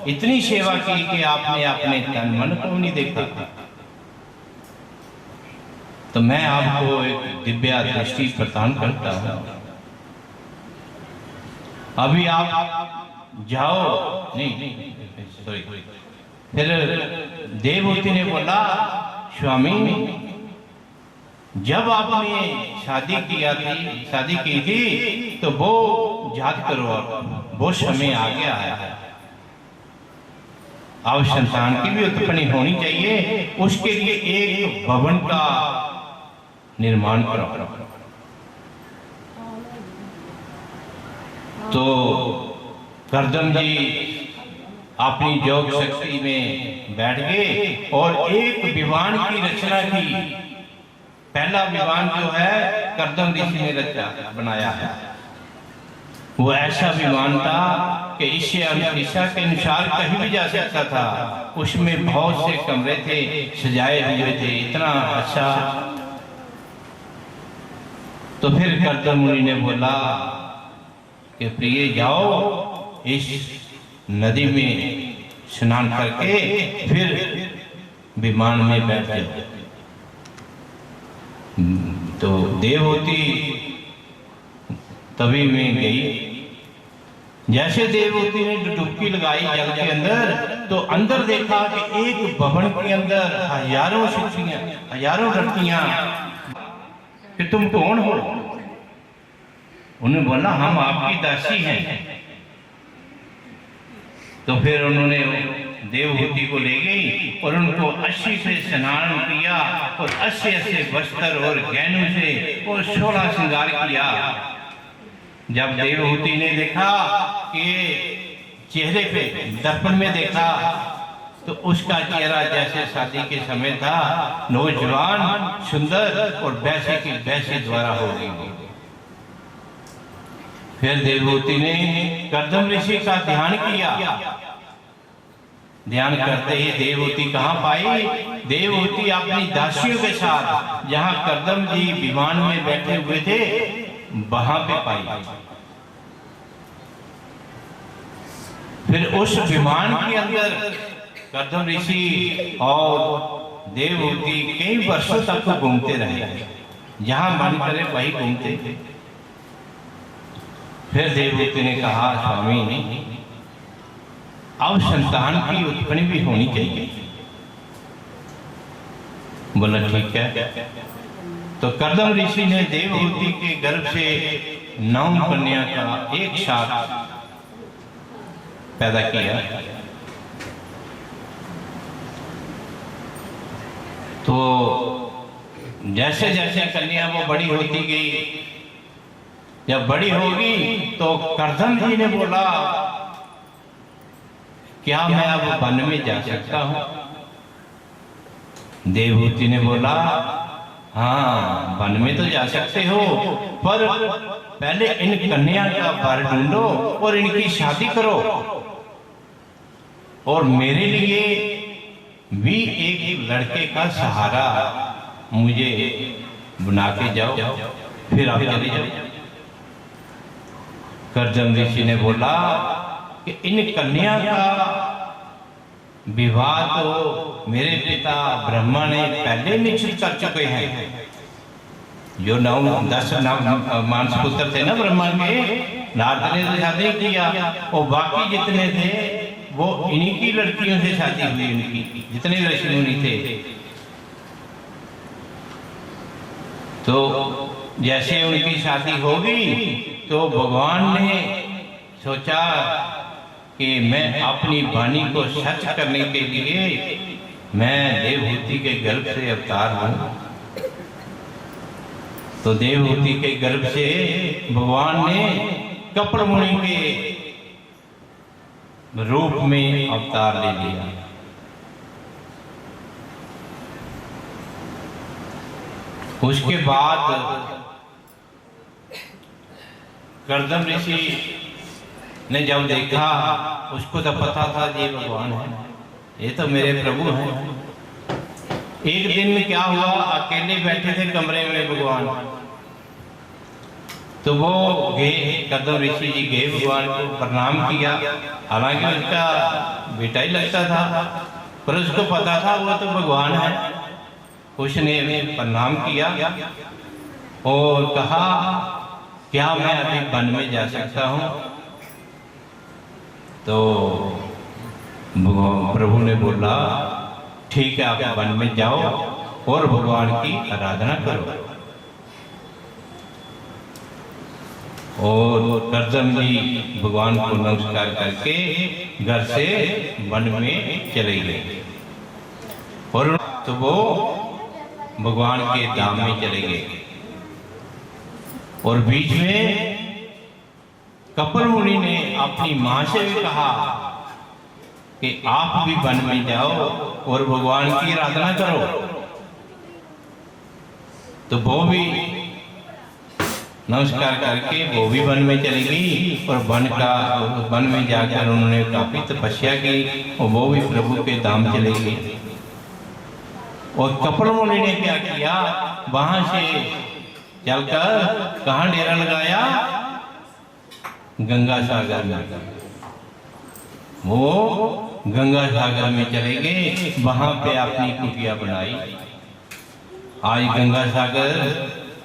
इतनी सेवा की कि आपने अपने तन मन को नहीं देखा। तो मैं आपको एक दिव्य दृष्टि प्रदान करता हूँ, अभी आप जाओ। नहीं सॉरी। फिर देवहूति ने बोला स्वामी, जब आपने शादी की थी तो वो याद करो, वो समय आ गया है, अब संतान की भी उत्पत्ति होनी चाहिए, उसके लिए एक भवन का निर्माण करो। तो कर्दम जी अपनी योग शक्ति में बैठ गए और एक विमान की रचना की। पहला विमान जो है कर्दम ऋषि ने रचा बनाया है, वो ऐसा विमान था कि ईशा के अनुसार कहीं भी जा सकता था। उसमें बहुत से कमरे थे, सजाए हुए थे, इतना अच्छा। तो फिर कर्दम मुनि ने बोला कि प्रिय जाओ, इस नदी में स्नान करके फिर विमान में बैठ जाओ। तो देवहूति तभी में गई। जैसे देवहूति ने डुबकी लगाई जल के अंदर, तो अंदर देखा कि एक भवन के अंदर हजारों शिष्यां, हजारों लड़कियां। कि तुम कौन हो? उन्होंने बोला हम आपकी दासी हैं। तो फिर उन्होंने देवहूति को ले गई और उनको अश्वी से स्नान किया और अच्छे वस्त्र और गहनों से और 16 श्रृंगार किया। जब देवहूति ने देखा कि चेहरे पे दर्पण में देखा, तो उसका चेहरा जैसे शादी के समय था, नौजवान, सुंदर और वैसे की वैसे द्वारा हो गई। फिर देवहूति ने कर्दम ऋषि का ध्यान किया। ध्यान करते ही देवहूति कहाँ पाई? देवहूति अपनी दासियों के साथ जहाँ कर्दम जी विमान में बैठे हुए थे वहां पे पाई। फिर उस विमान के अंदर कर्दम ऋषि और देवहूति कई वर्षों तक घूमते रहे, जहां मन करे वही घूमते थे। फिर देवहूति ने कहा स्वामी, अब संतान की उत्पत्ति भी होनी चाहिए। बोला ठीक है। तो कर्दम ऋषि ने देवहूति के गर्भ से 9 कन्या का एक साथ पैदा किया। तो जैसे जैसे कन्या वो बड़ी होती गई, जब बड़ी होगी तो कर्दम जी ने बोला क्या मैं अब वन में जा सकता हूं? देवहूति ने बोला हाँ, वन में तो जा सकते हो, पर पहले इन कन्या का वर ढूंढो और इनकी शादी करो, और मेरे लिए भी एक लड़के का सहारा मुझे बना के जाओ, फिर आप चले जाओ। कर्दम ऋषि ने बोला कि इन कन्या का विवाह तो मेरे पिता ब्रह्मा ने पहले निश्चित कर चुके हैं। जो 9-10 मानसपुत्र थे ना ब्रह्मा के, नारद ने तो शादी किया, और बाकी जितने थे वो इन्हीं की लड़कियों से शादी हुई, उनकी जितने भी ऋषि मुनि थे। तो जैसे उनकी शादी हो गई तो भगवान ने सोचा कि मैं अपनी वाणी को सच करने के लिए मैं देवहूति के गर्भ से अवतार हूं। तो देवहूति के गर्भ से भगवान ने कपड़ मुनि के रूप में अवतार ले लिया। उसके बाद कर्दम ऋषि ने जब देखा, उसको तो पता था ये भगवान है, ये तो मेरे प्रभु हैं। एक दिन क्या हुआ, अकेले बैठे थे कमरे में भगवान, तो वो गए, कर्दम ऋषि जी गए, भगवान को प्रणाम किया। हालांकि उसका बेटा ही लगता था, पर उसको पता था वो तो भगवान है। उसने प्रणाम किया और कहा, क्या मैं अभी वन में जा सकता हूँ? तो प्रभु ने बोला, ठीक है, आप वन में जाओ और भगवान की आराधना करो। और कर्दम जी भगवान को नमस्कार करके घर से वन में चले गए, और तो वो भगवान के धाम में चले गए। और बीच में कपिल मुनि ने अपनी मां से भी कहा कि आप भी वन में जाओ और भगवान की आराधना करो। तो वो भी नमस्कार करके वो भी वन में चली गई, और वन में जाकर उन्होंने काफी तपस्या की, और वो भी प्रभु के धाम चले गई। और कपिल मुनि ने क्या किया, वहां से चलकर कहाँ डेरा लगाया, गंगा सागर में। वो गंगा सागर में चले गए, वहां पे अपनी कुटिया बनाई। आज गंगा सागर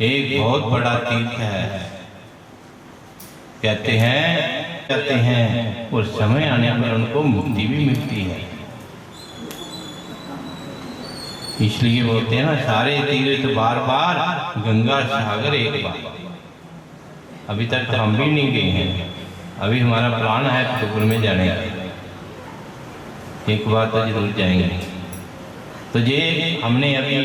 एक बहुत बड़ा तीर्थ है, कहते हैं और समय आने पर उनको मुक्ति भी मिलती है। इसलिए बोलते हैं ना, सारे तीर्थ बार बार, गंगा सागर एक बार। अभी तक तो हम भी नहीं गए हैं, अभी हमारा प्लान है अक्टूबर में जाने का, एक बार तो जरूर जाएंगे। तो ये हमने अभी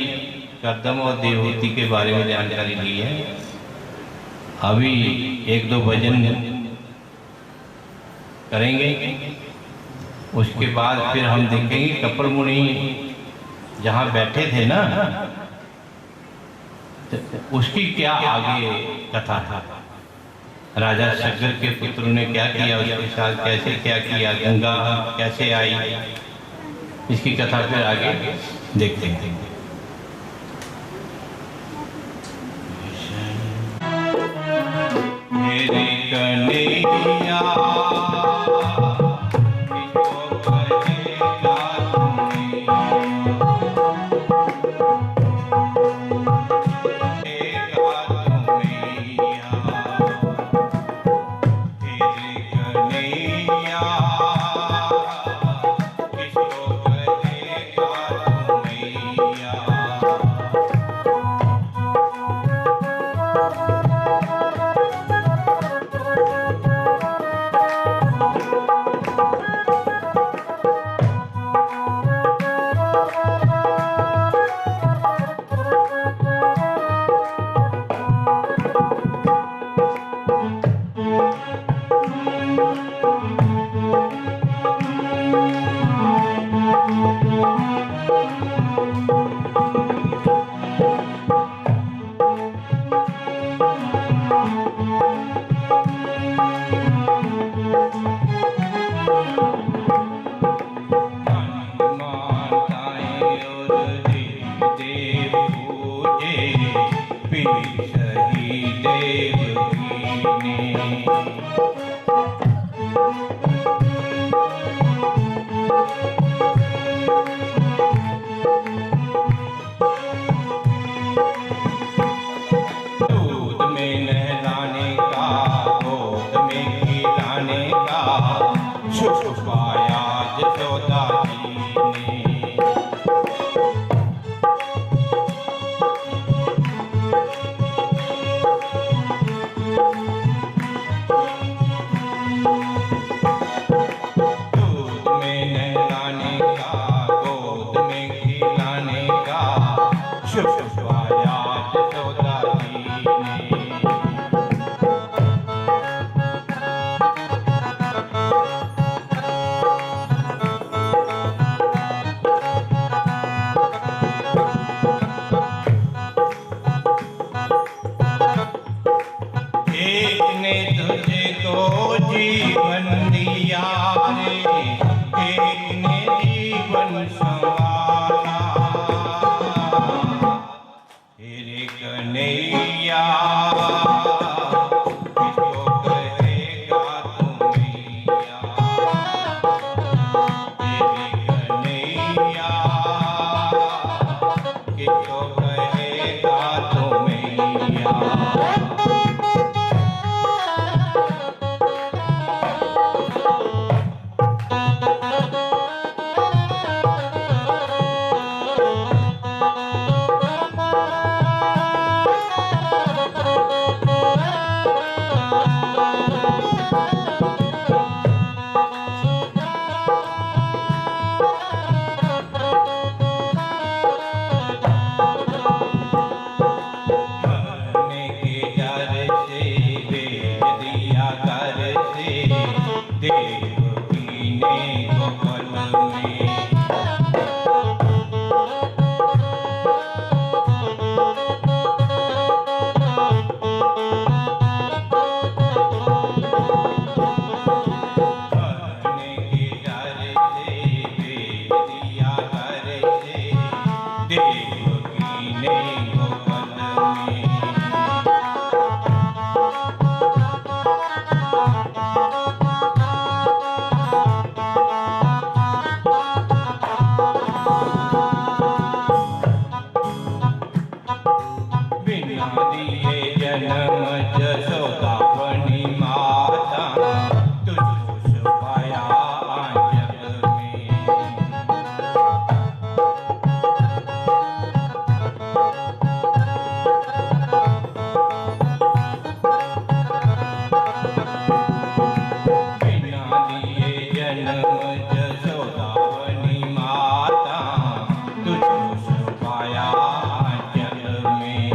कर्दम और देवहूति के बारे में जानकारी ली है। अभी 1-2 भजन करेंगे, उसके बाद फिर हम देखेंगे कपिल मुनि जहाँ बैठे थे ना, तो उसकी क्या आगे कथा था। राजा शक्कर के पुत्र ने क्या किया, उसके साथ कैसे क्या किया, गंगा कैसे आई, इसकी कथा फिर आगे देखते हैं। मेरे कन्हैया दूध में नहलाने का, गोद में खिलाने का सुख पाया जसोदा जी ने। दूध में नहलाने का, गोद में खिलाने का सुख पाया जसोदा जी ने। एक ने तुझे तो जीवन दिया रे, एक ने जीवन संवारा। तेरे कन्हैया किसको कहेगा तू मैया। तेरे कन्हैया किसको कहेगा तू मैया। मरने के डर से भेज दिया घर से, देव पीने को पल में। मरने के डर से भेज दिया घर से, देव पीने को पल में। बिना दिए जन्म जसोदा बनी माता, तुझको छुपाया जग में। बिना दिए जन्म जसोदा बनी माता, तुझको छुपाया जग में।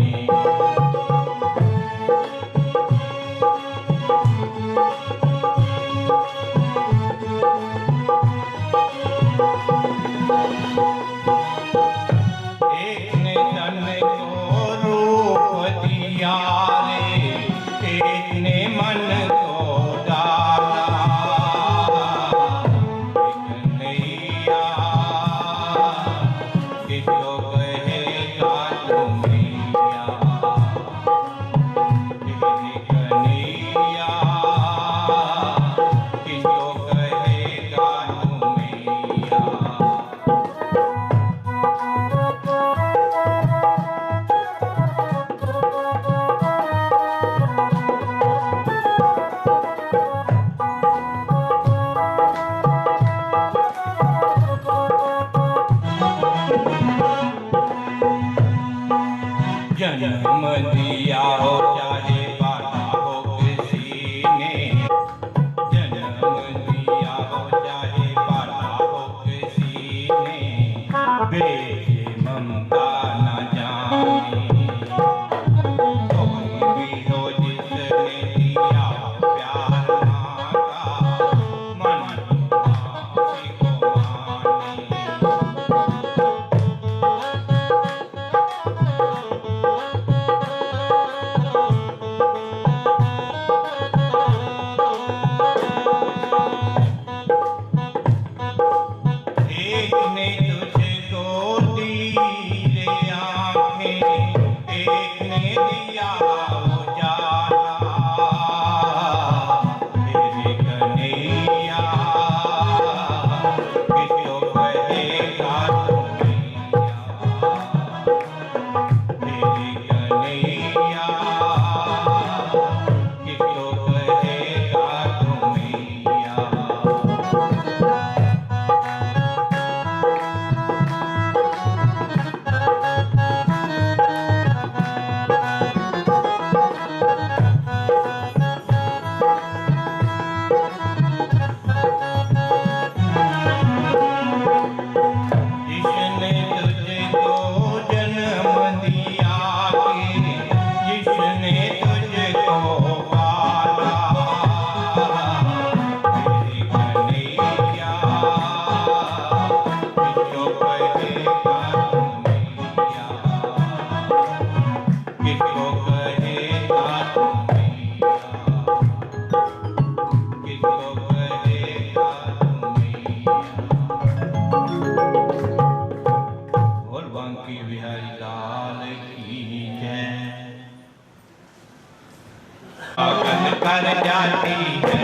पागल कर जाती है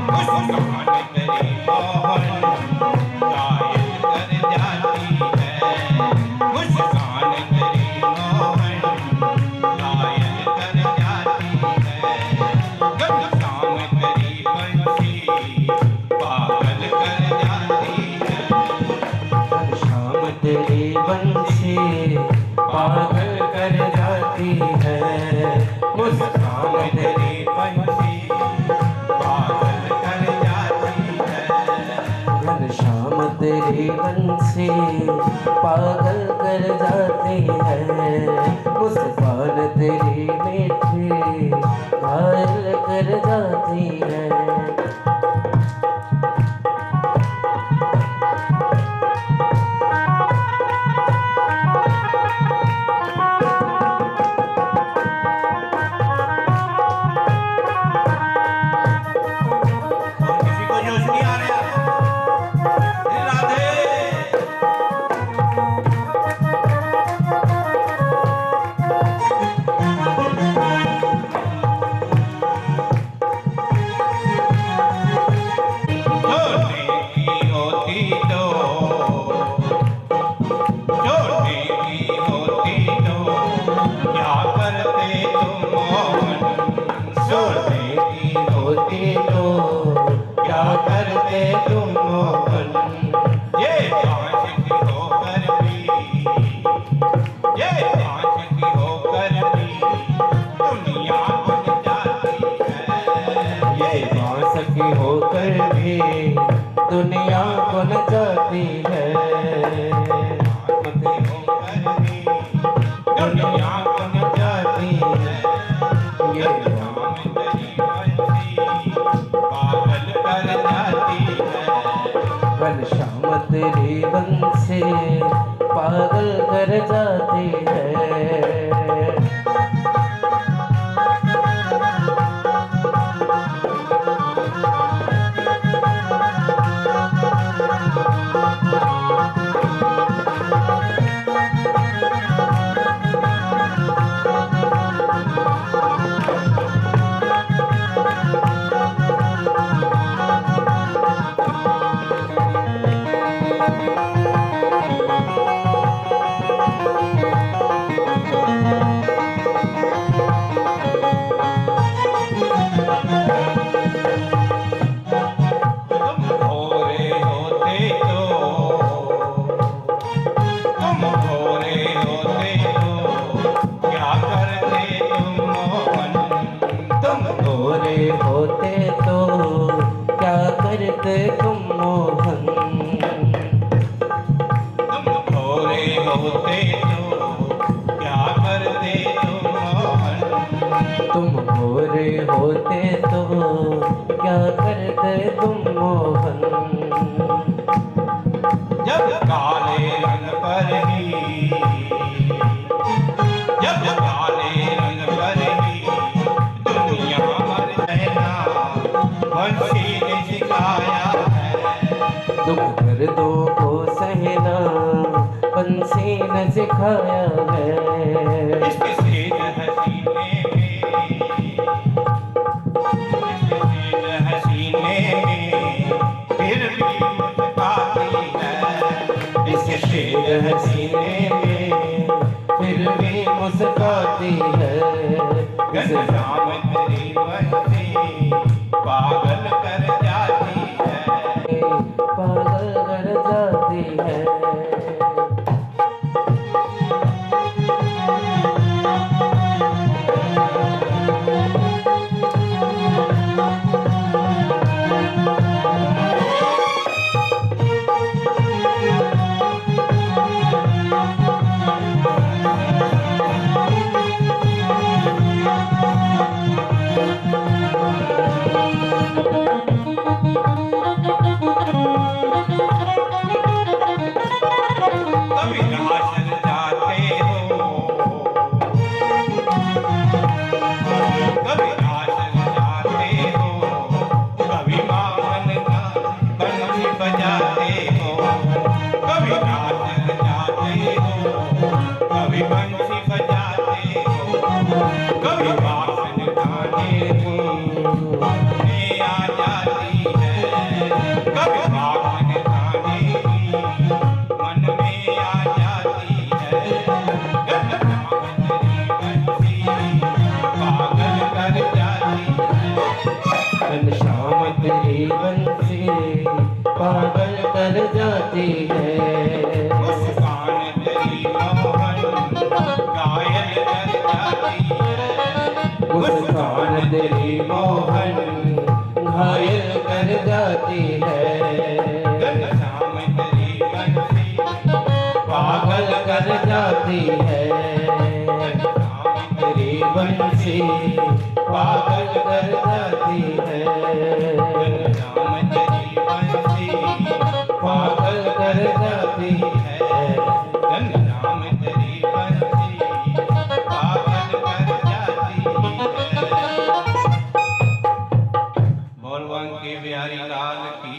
मुस्कान तेरी मोहन, घायल कर जाती है मुस्कान तेरी मोहन, घायल कर जाती है घनश्याम तेरी बंसी पागल कर जाती है। शाम तेरी बंसी पागल कर जाती है, मुस्कान तेरी बंसी पागल कर जाती है। घनश्याम तेरी बंसी पागल कर जाती है, मुस्कान तेरी मीठी घायल कर जाती है। और किसी को जोश नहीं आ रहा? राधे छोड़ने की होती तो, छोड़ने की होती तो क्या करते तुम मोहन, छोड़ने की होती तो क्या करते तुम मोहन, ये कांच की होकर भी, ये कांच की होकर भी दुनिया बन जाती है। ये बांस की होकर भी दुनिया बन जाती है। दुनिया बन जाती है। ये पागल कर जाती है। घनश्याम तेरी बंसी पागल कर जाती है। तुम भोरे होते तो, तुम भोरे होते तो क्या करते तुम मोहन, तुम गोरे होते तो क्या करते तुम मोहन, तुम भोरे होते तो क्या करते तुम मोहन, तुम गोरे होते तो क्या करते तुम मोहन। जब काले रंग पर ही, जब काले रंग पर ही दुनिया मर रहना बंसी ने सिखाया है। दुख दर्दों को सहना बंसी ने सिखाया है। इसके सेज हसीने में, इसके सेज हसीने में फिर भी मुस्काती है। इसके सेज हसीने में फिर भी मुस्काती है। घनश्याम तेरी बंसी पागल कर जाती है। पागल कर जाती है। मुस्कान तेरी मोहन घायल कर जाती है। घनश्याम तेरी बंसी पागल कर जाती है। तेरी बंसी पागल कर जाती है। घनश्याम तेरी बंसी पागल कर जाती है। घनश्याम तेरी बंसी पागल कर जाती है। बोल बंकी बिहारी लाल की